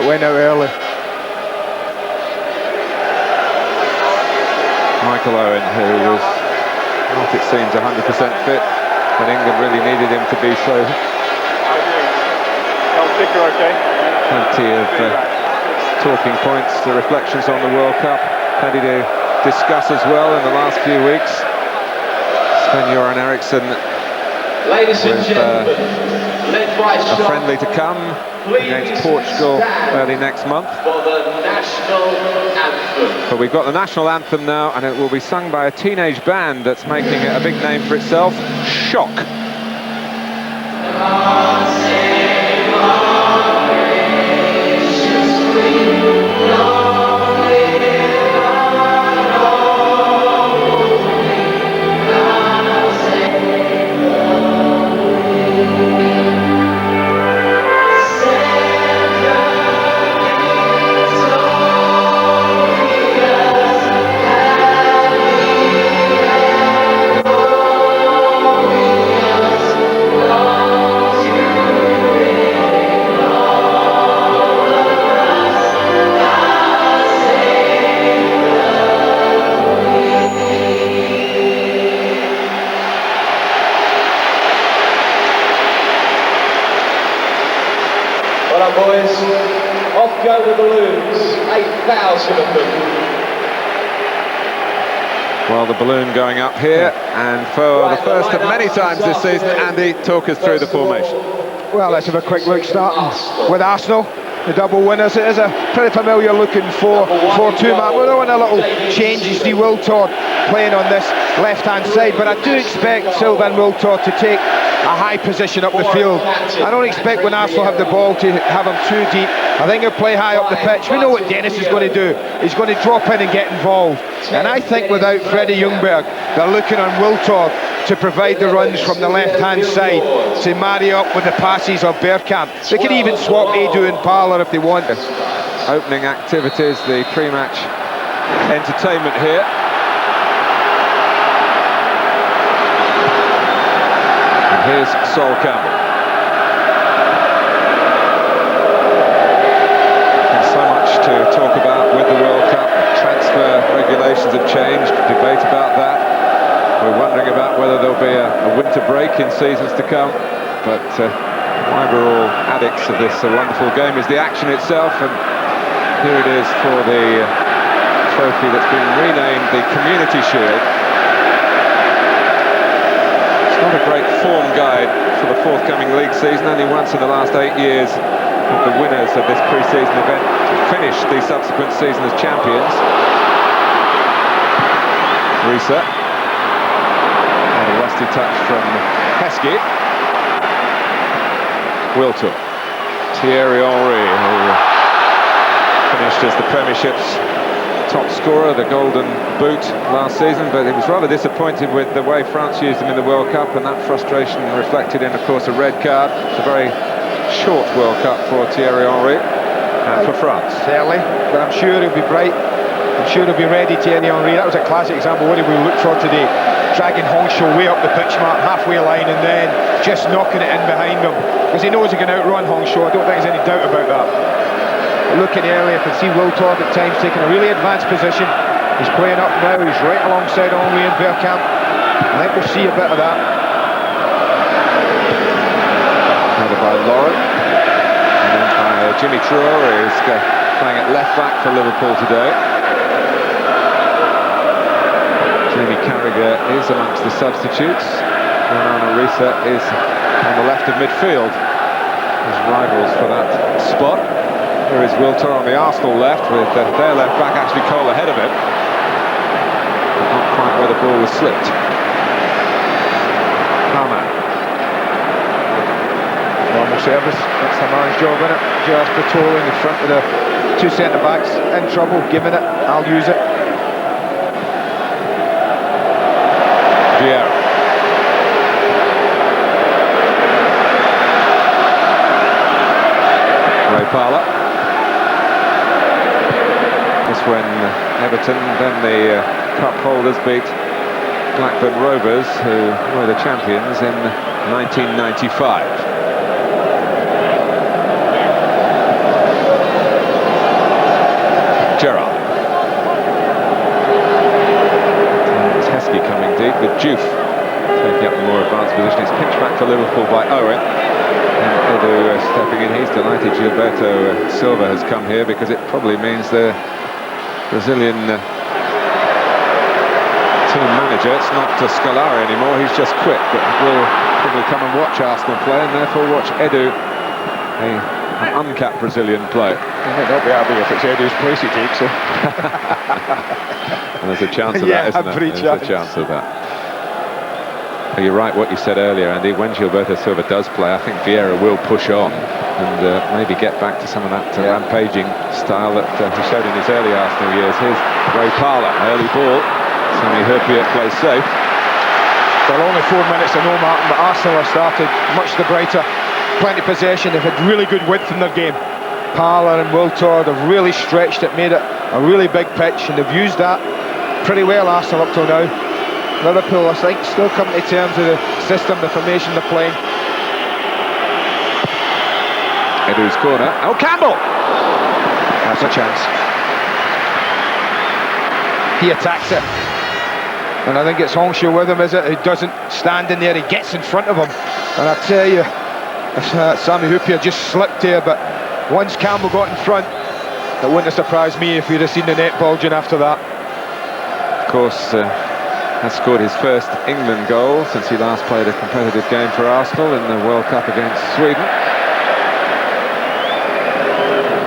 It went out early. Michael Owen, who was not, it seems, 100% fit, but England really needed him to be so. Plenty of talking points, the reflections on the World Cup, plenty to discuss as well in the last few weeks. Sven-Göran Eriksson with a friendly to come against Portugal early next month. But we've got the national anthem now, and it will be sung by a teenage band that's making a big name for itself, Shock. Boys, off go the balloons, 8,000 of them. Well, the balloon going up here, and for the first of many times this season, Andy, talk us through the formation. Well, let's have a quick look, starting with Arsenal, the double winners. It is a pretty familiar looking 4-4-2 map. We're doing a little change. You see Wiltord playing on this left-hand side, but I do expect Sylvain Wiltord to take a high position up the field. I don't expect when Arsenal have the ball to have him too deep. I think he'll play high up the pitch. We know what Dennis is going to do. He's going to drop in and get involved. And I think without Freddie Ljungberg, they're looking on Wiltord to provide the runs from the left-hand side to marry up with the passes of Bergkamp. They can even swap Edu and Parler if they want. Opening activities, the pre-match entertainment here. Here's Sol Campbell. And so much to talk about with the World Cup. Transfer regulations have changed, debate about that. We're wondering about whether there'll be a winter break in seasons to come. But why we're all addicts of this wonderful game is the action itself. And here it is for the trophy that's been renamed the Community Shield. Not a great form guide for the forthcoming league season. Only once in the last 8 years have the winners of this pre-season event finished the subsequent season as champions. Risa. And a rusty touch from Heskey. Wiltord. Thierry Henry, who finished as the Premiership's top scorer, the Golden Boot last season, but he was rather disappointed with the way France used him in the World Cup, and that frustration reflected in, of course, a red card. It's a very short World Cup for Thierry Henry and for France. Certainly, but I'm sure he'll be bright. I'm sure he'll be ready, Thierry Henry. That was a classic example. What did we look for today? Dragging Hongsho way up the pitch mark, halfway line, and then just knocking it in behind him, because he knows he can outrun Hongsho. I don't think there's any doubt about that. Looking earlier, you can see Wiltord at times taking a really advanced position. He's playing up now, he's right alongside Henry and Bergkamp. I think we'll see a bit of that. Headed by Lauren. And then by Jimmy Traore, who's playing at left back for Liverpool today. Jamie Carragher is amongst the substitutes. Nana Risa is on the left of midfield. His rivals for that spot. Here is Wiltord on the Arsenal left, with their left back actually Cole ahead of him. But not quite where the ball was slipped. Palmer. Normal service, that's a man's job, isn't it? Just patrolling in front of the two centre-backs, in trouble, giving it, I'll use it. Vieira. Ray Parler. This when Everton, then the cup holders, beat Blackburn Rovers, who were the champions in 1995. Diouf taking up the more advanced position. It's pinched back to Liverpool by Owen. And Edu stepping in. He's delighted Gilberto Silva has come here because it probably means the Brazilian team manager, it's not Scolari anymore, he's just quit, but will probably come and watch Arsenal play and therefore watch Edu, an uncapped Brazilian play. It might not be happy if it's Edu's place he takes, so. And there's a chance of Yeah, that, isn't there? There's a chance of that. But you're right what you said earlier, Andy, when Gilberto Silva does play, I think Vieira will push on and maybe get back to some of that rampaging style that he showed in his early Arsenal years. Here's Ray Parlour, early ball. Sammy Hurpiet plays safe. Well, only 4 minutes of no Martin, but Arsenal have started much the brighter. Plenty of possession, they've had really good width in their game. Parlour and Wiltord have really stretched it, made it a really big pitch, and they've used that pretty well, Arsenal, up till now. Liverpool, I think, still coming to terms with the system, the formation they're playing. Edu's corner. Oh, Campbell! That's a chance. He attacks it. And I think it's Hongshu with him, is it? He doesn't stand in there, he gets in front of him. And I tell you, Sammy Hupia just slipped here, but once Campbell got in front, it wouldn't have surprised me if we'd have seen the net bulging after that. Of course, has scored his first England goal since he last played a competitive game for Arsenal in the World Cup against Sweden.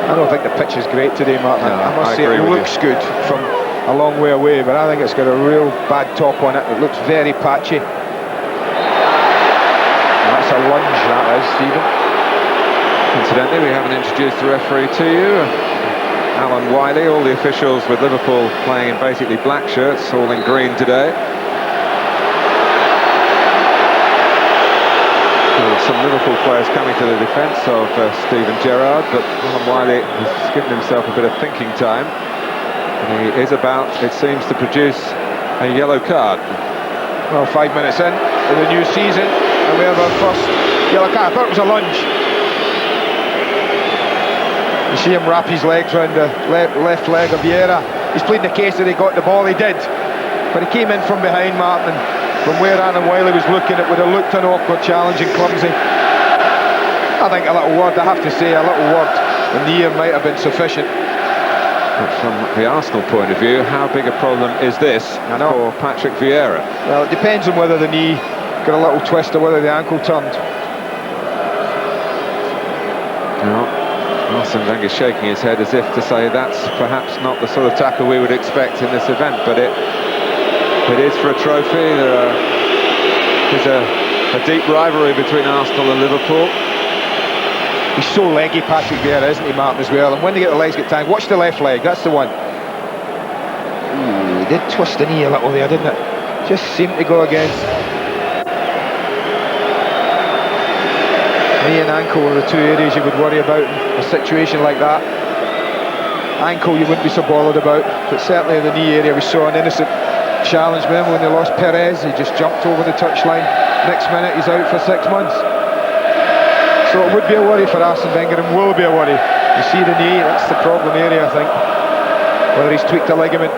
I don't think the pitch is great today, Martin. No, I must say it looks good from a long way away, but I think it's got a real bad top on it. It looks very patchy. That's a lunge, that is, Stephen. Incidentally, we haven't introduced the referee to you. Alan Wiley, all the officials with Liverpool playing in basically black shirts, all in green today. Some Liverpool players coming to the defence of Steven Gerrard, but Alan Wiley has given himself a bit of thinking time. And he is about, it seems, to produce a yellow card. Well, 5 minutes in the new season, and we have our first yellow card. I thought it was a lunge. You see him wrap his legs around the left leg of Vieira. He's pleading the case that he got the ball, he did. But he came in from behind, Martin, and from where Alan Wiley was looking, it would have looked an awkward challenge and clumsy. I think a little word, I have to say, a little word in the ear might have been sufficient. But from the Arsenal point of view, how big a problem is this for Patrick Vieira? Well, it depends on whether the knee got a little twist or whether the ankle turned. No. Arsene Wenger shaking his head as if to say that's perhaps not the sort of tackle we would expect in this event, but it is for a trophy. There's a deep rivalry between Arsenal and Liverpool. He's so leggy, Patrick Vieira, isn't he, Martin, as well? And when they get the legs get tangled, watch the left leg, that's the one. Ooh, he did twist the knee a little there, didn't it? Just seemed to go against. Knee and ankle are the two areas you would worry about in a situation like that. Ankle you wouldn't be so bothered about, but certainly in the knee area we saw an innocent challenge. Remember when they lost Perez, he just jumped over the touchline. Next minute he's out for 6 months. So it would be a worry for Arsene Wenger, and will be a worry. You see the knee, that's the problem area, I think. Whether he's tweaked a ligament.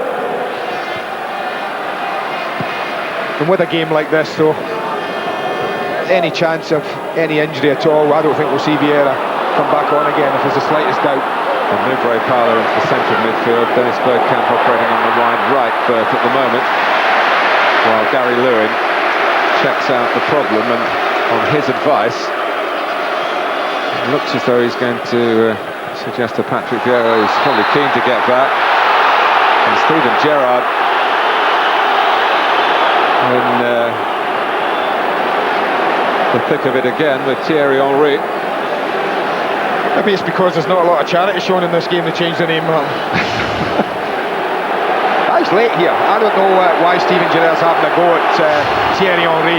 And with a game like this though, any chance of any injury at all, I don't think we'll see Vieira come back on again if there's the slightest doubt. And move Ray Parlour into the centre of midfield. Dennis Bergkamp operating on the wide right berth at the moment, while Gary Lewin checks out the problem, and on his advice, it looks as though he's going to suggest to Patrick Vieira, who's probably keen to get back. And Steven Gerrard in the thick of it again with Thierry Henry. Maybe it's because there's not a lot of charity shown in this game they changed the name, Martin. He's late here. I don't know why Steven Gerrard's having a go at Thierry Henry.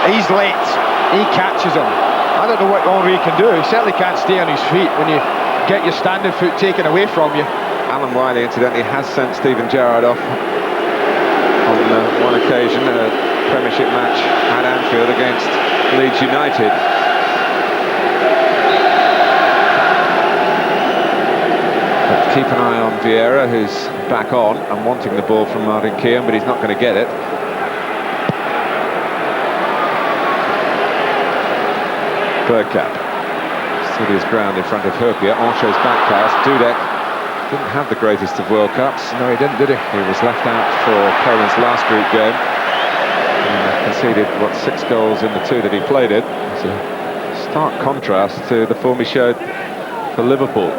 He's late. He catches him. I don't know what Henry can do. He certainly can't stay on his feet when you get your standing foot taken away from you. Alan Wiley, incidentally, has sent Steven Gerrard off on one occasion, a Premiership match at Anfield against Leeds United. But keep an eye on Vieira, who's back on and wanting the ball from Martin Keown, but he's not going to get it. Bergkamp. Stood his ground in front of Herpia. Ancho's back pass. Dudek didn't have the greatest of World Cups. No, he didn't, did he? He was left out for Poland's last group game. And conceded, 6 goals in the 2 that he played in. It's a stark contrast to the form he showed for Liverpool.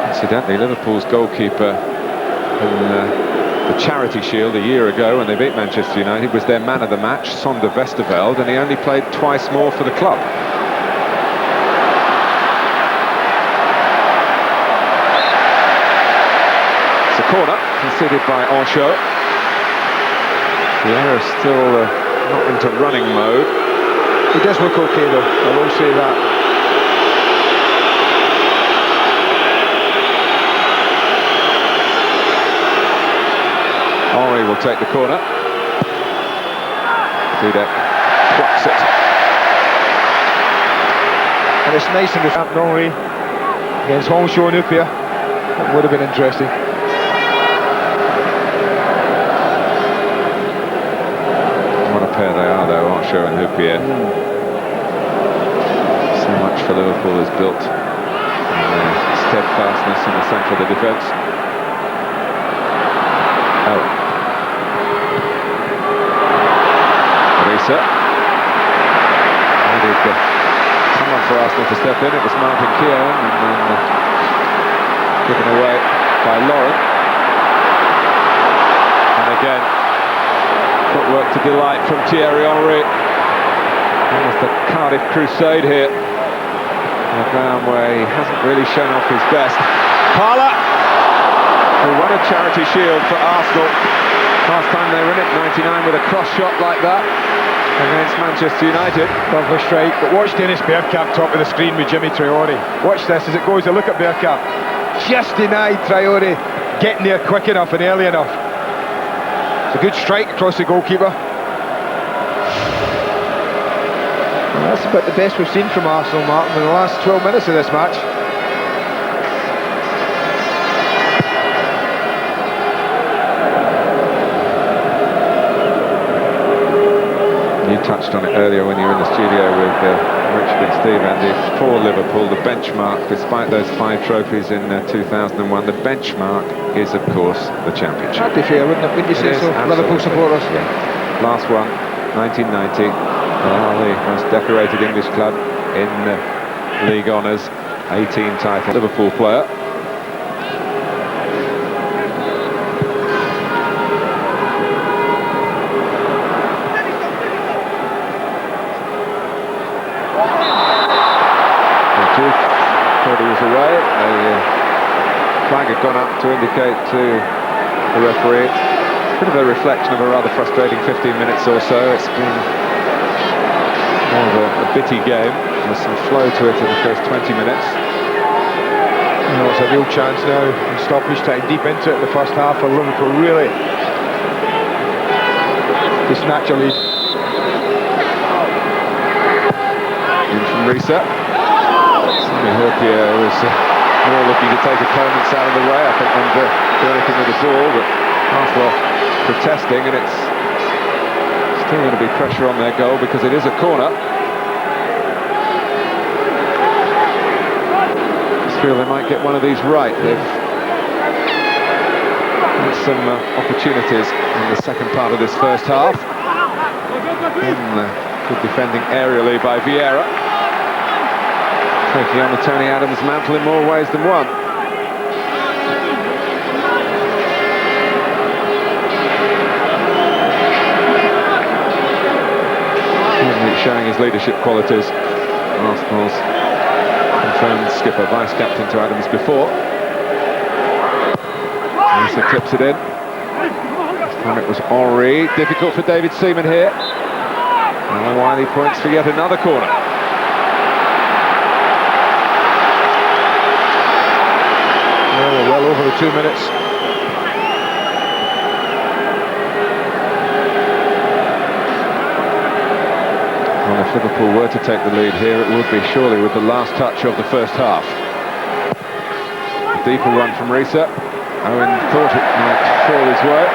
Incidentally, Liverpool's goalkeeper in the Charity Shield a year ago when they beat Manchester United was their man of the match, Sander Westerveld, and he only played twice more for the club. It's a corner conceded by Ancho. Vieira still not into running mode. He does look okay though, I will say that. Henry will take the corner. Dudek blocks it. And it's nice in the camp, Henry against Ancho and Hupia. That would have been interesting. What a pair they are though, Ancho and Hupia. So much for Liverpool is built on their steadfastness in the centre of the defence. Oh. Risa. Needed someone for Arsenal to step in. It was Martin Keown, and then given away by Lauren. And again, footwork to delight from Thierry Henry. Almost a Cardiff crusade here. On a ground where he hasn't really shown off his best. Parla, who won a Charity Shield for Arsenal. Last time they were in it, 99, with a cross shot like that against Manchester United. Lovely strike, but watch Dennis Bergkamp top of the screen with Jimmy Traore. Watch this as it goes, a look at Bergkamp. Just denied Traore getting there quick enough and early enough. It's a good strike across the goalkeeper. Well, that's about the best we've seen from Arsenal, Martin, in the last 12 minutes of this match. You touched on it earlier when you were in the studio with Richard and Steve, Andy. For Liverpool, the benchmark, despite those 5 trophies in 2001, the benchmark is, of course, the Championship. That'd be fair, wouldn't it? Wouldn't you say so, Liverpool supporters? Yeah. Last one, 1990. They are the most decorated English club in league honours. 18 title Liverpool player. Thought he was away. The flag had gone up to indicate to the referee. It's a bit of a reflection of a rather frustrating 15 minutes or so. It's been more of a bitty game. There's some flow to it in the first 20 minutes. You know, it's a real chance now. Stoppage time deep into it in the first half for Liverpool, really. To snatch a lead. In from Risa. Herpia was more looking to take opponents out of the way, I think, than do anything with the ball, but Arsenal protesting, and it's still going to be pressure on their goal because it is a corner. I just feel they might get one of these right. They've had some opportunities in the second part of this first half. And good defending aerially by Vieira. Taking on the Tony Adams mantle in more ways than one. Showing his leadership qualities. Arsenal's confirmed skipper, vice-captain to Adams before. Lisa clips it in. This time it was Henry. Difficult for David Seaman here. And Wiley points for yet another corner. Well over the 2 minutes. Well, if Liverpool were to take the lead here, it would be surely with the last touch of the first half. A deeper run from Risa. Owen thought it might fall his way.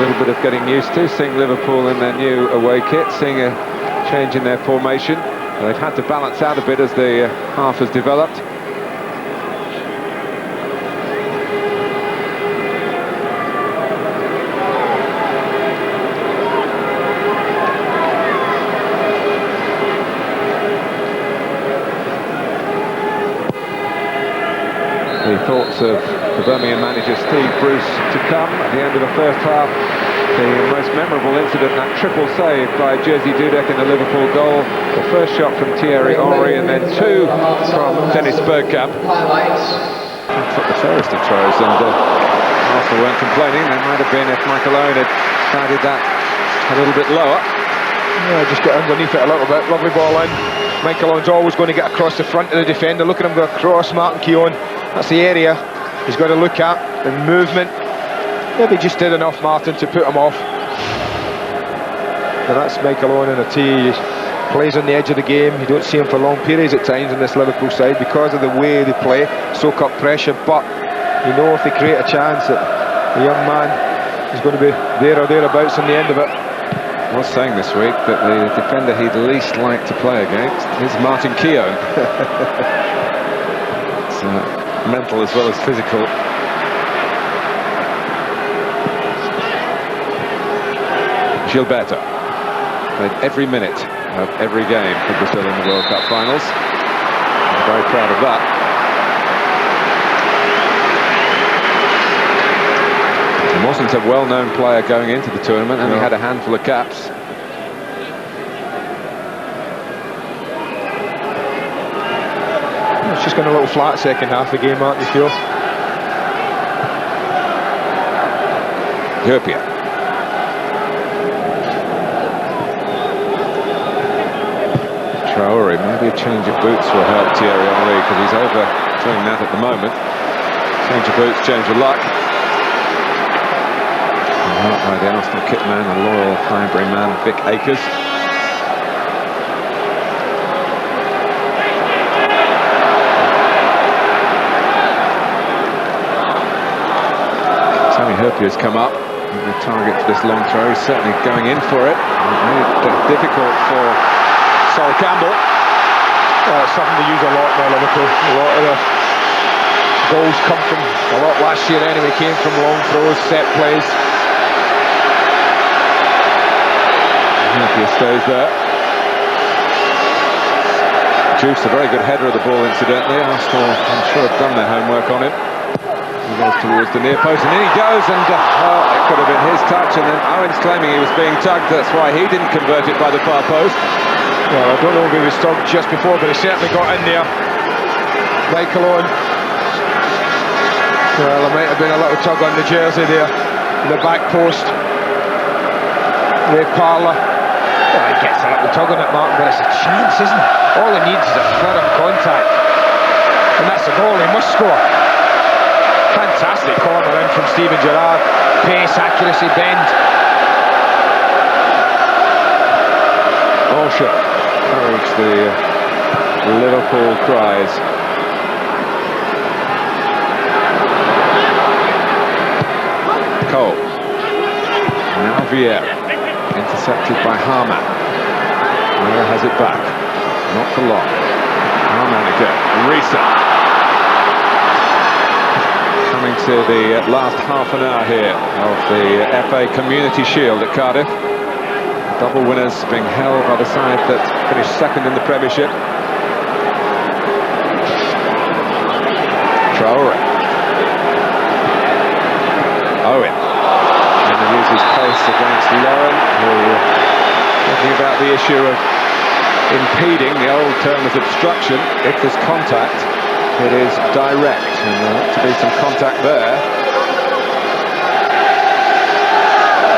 little bit of getting used to, seeing Liverpool in their new away kit, seeing a change in their formation. They've had to balance out a bit as the half has developed. The thoughts of the Birmingham manager Steve Bruce to come at the end of the first half. The most memorable incident, that triple save by Jerzy Dudek in the Liverpool goal. The first shot from Thierry Henry and then two from Dennis Bergkamp. Took the fairest of throws, and Arsenal weren't complaining. They might have been if Michael Owen had guided that a little bit lower. Yeah, just get underneath it a little bit. Lovely ball in. Michael Owen's always going to get across the front of the defender. Look at him go across Martin Keown. That's the area he's got to look at. The movement. Maybe just did enough, Martin, to put him off. And that's Michael Owen in a tee. He plays on the edge of the game. You don't see him for long periods at times in this Liverpool side because of the way they play, soak up pressure. But you know, if they create a chance, that the young man is going to be there or thereabouts on the end of it. I was saying this week that the defender he'd least like to play against is Martin Keown. It's mental as well as physical. Gilberto played every minute of every game for Brazil in the World Cup finals. I'm very proud of that. He wasn't a well-known player going into the tournament, and he had a handful of caps. It's just gone a little flat second half of the game, Martin, you feel? Hurpia. Traore, maybe a change of boots will help Thierry Henry, because he's over doing that at the moment. Change of boots, change of luck. And by the Arsenal kit man, a loyal Highbury man, Vic Akers. Sammy Hurpia's come up. The target for this long throw. He's certainly going in for it. Made it difficult for Sol Campbell. It's something to use a lot now, Liverpool. A lot of the goals come from, a lot last year anyway, came from long throws, set plays. Hurpia stays there. Juice, a very good header of the ball, incidentally. Arsenal, I'm sure, have done their homework on him. He goes towards the near post, and in he goes, and it could have been his touch, and then Owen's claiming he was being tugged. That's why he didn't convert it by the far post. Well, I don't know if he was tugged just before, but he certainly got in there. Michael Owen. Well, there might have been a little tug on the jersey there, in the back post. Ray Parlour. Well, he gets a little tug on it, Martin, but it's a chance, isn't it? All he needs is a firm contact, and that's a goal. He must score. Fantastic corner in from Steven Gerrard. Pace, accuracy, bend. Olsha encouraged the Liverpool cries. Cole. Now Vieira. Intercepted by Harman. Vieira has it back. Not for long. Harman again. Risa. Coming to the last half an hour here of the FA Community Shield at Cardiff. Double winners being held by the side that finished second in the Premiership. Traore. Owen. And he uses pace against Lauren, who talking about the issue of impeding. The old term is obstruction. If there's contact, it is direct, and there ought to be some contact there.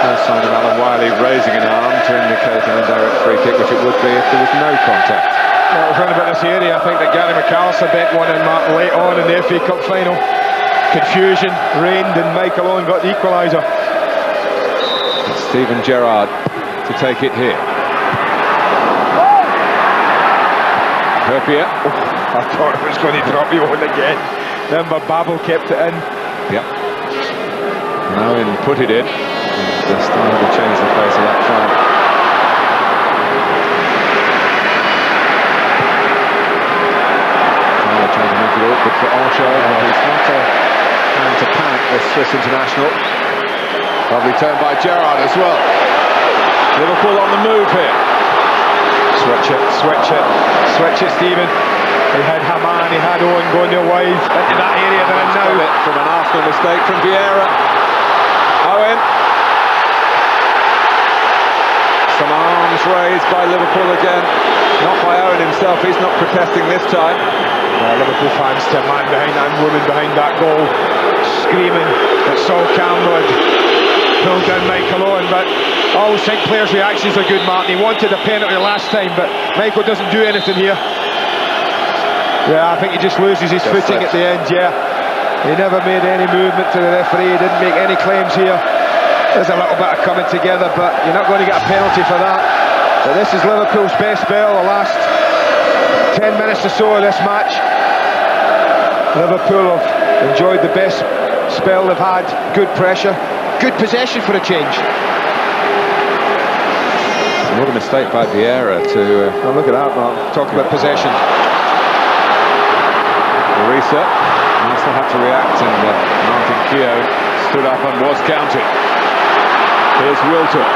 No sign of Alan Wiley raising an arm to indicate an indirect free kick, which it would be if there was no contact. Well, it was around about this area, I think, that Gary McAllister bent one in, Martin, late on in the FA Cup final. Confusion reigned, and Michael Owen got the equaliser. It's Steven Gerrard to take it here. Hurpia. I thought it was going to drop you on again. Remember, Babel kept it in. Yep. Now in, put it in. starting to change the face of that fight. Trying to make it awkward for Osho, but he's not a man to panic, this Swiss international. Lovely turn by Gerrard as well. Liverpool on the move here. Switch it, Stephen. He had Haman, he had Owen going their wide into that area they're in now. From an Arsenal mistake from Vieira. Owen. Some arms raised by Liverpool again. Not by Owen himself, he's not protesting this time. Liverpool fans to a man behind that woman behind that goal, screaming that Sol Campbell had pulled down Michael Owen, but I always think players' reactions are good, Martin. He wanted a penalty last time, but Michael doesn't do anything here. Yeah, I think he just loses his footing at the end, yeah. He never made any movement to the referee, he didn't make any claims here. There's a little bit of coming together, but you're not going to get a penalty for that. But this is Liverpool's best spell, the last 10 minutes or so of this match. Liverpool have enjoyed the best spell they've had, good pressure, good possession for a change. What a mistake by Vieira to... Oh, look at that, Mark. Talk about possession. Marisa also had to react, and Martin Keown stood up and was counted. Here's Wilton.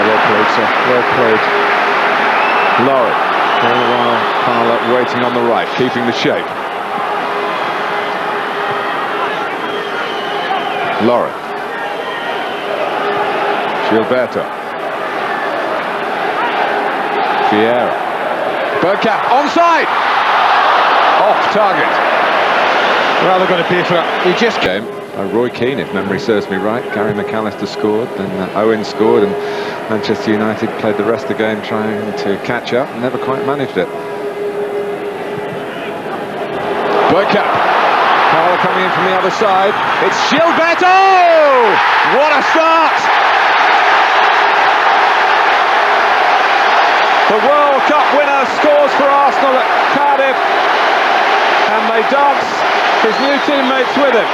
Well played, sir. Well played. Laurie. All the while, Parler waiting on the right, keeping the shape. Laurie. Gilberto. Vieira. Bergkamp, onside! Off target. Well, they're going to pay for it. He just... Game. Roy Keane, if memory serves me right. Gary McAllister scored, then Owen scored, and Manchester United played the rest of the game trying to catch up, and never quite managed it. Bergkamp. Carla coming in from the other side. It's Gilberto! What a start! The World Cup winner scores for Arsenal at Cardiff, and they dance his new teammates with him.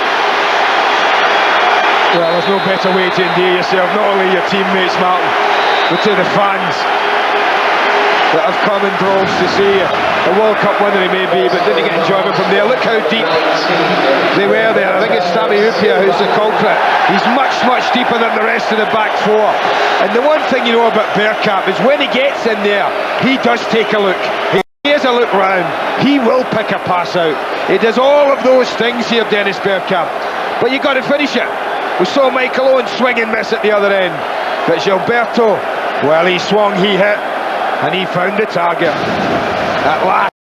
Well, there's no better way to endear yourself, not only your teammates, Martin, but to the fans that have come in droves to see a World Cup winner he may be, but didn't get enjoyment from there. Look how deep they were there. I think it's Sami Hyypiä who's the culprit. He's much, much deeper than the rest of the back four. And the one thing you know about Bergkamp is when he gets in there, he does take a look. He has a look round. He will pick a pass out. He does all of those things here, Dennis Bergkamp. But you've got to finish it. We saw Michael Owen swing and miss at the other end. But Gilberto, well, he swung, he hit, and he found the target at last.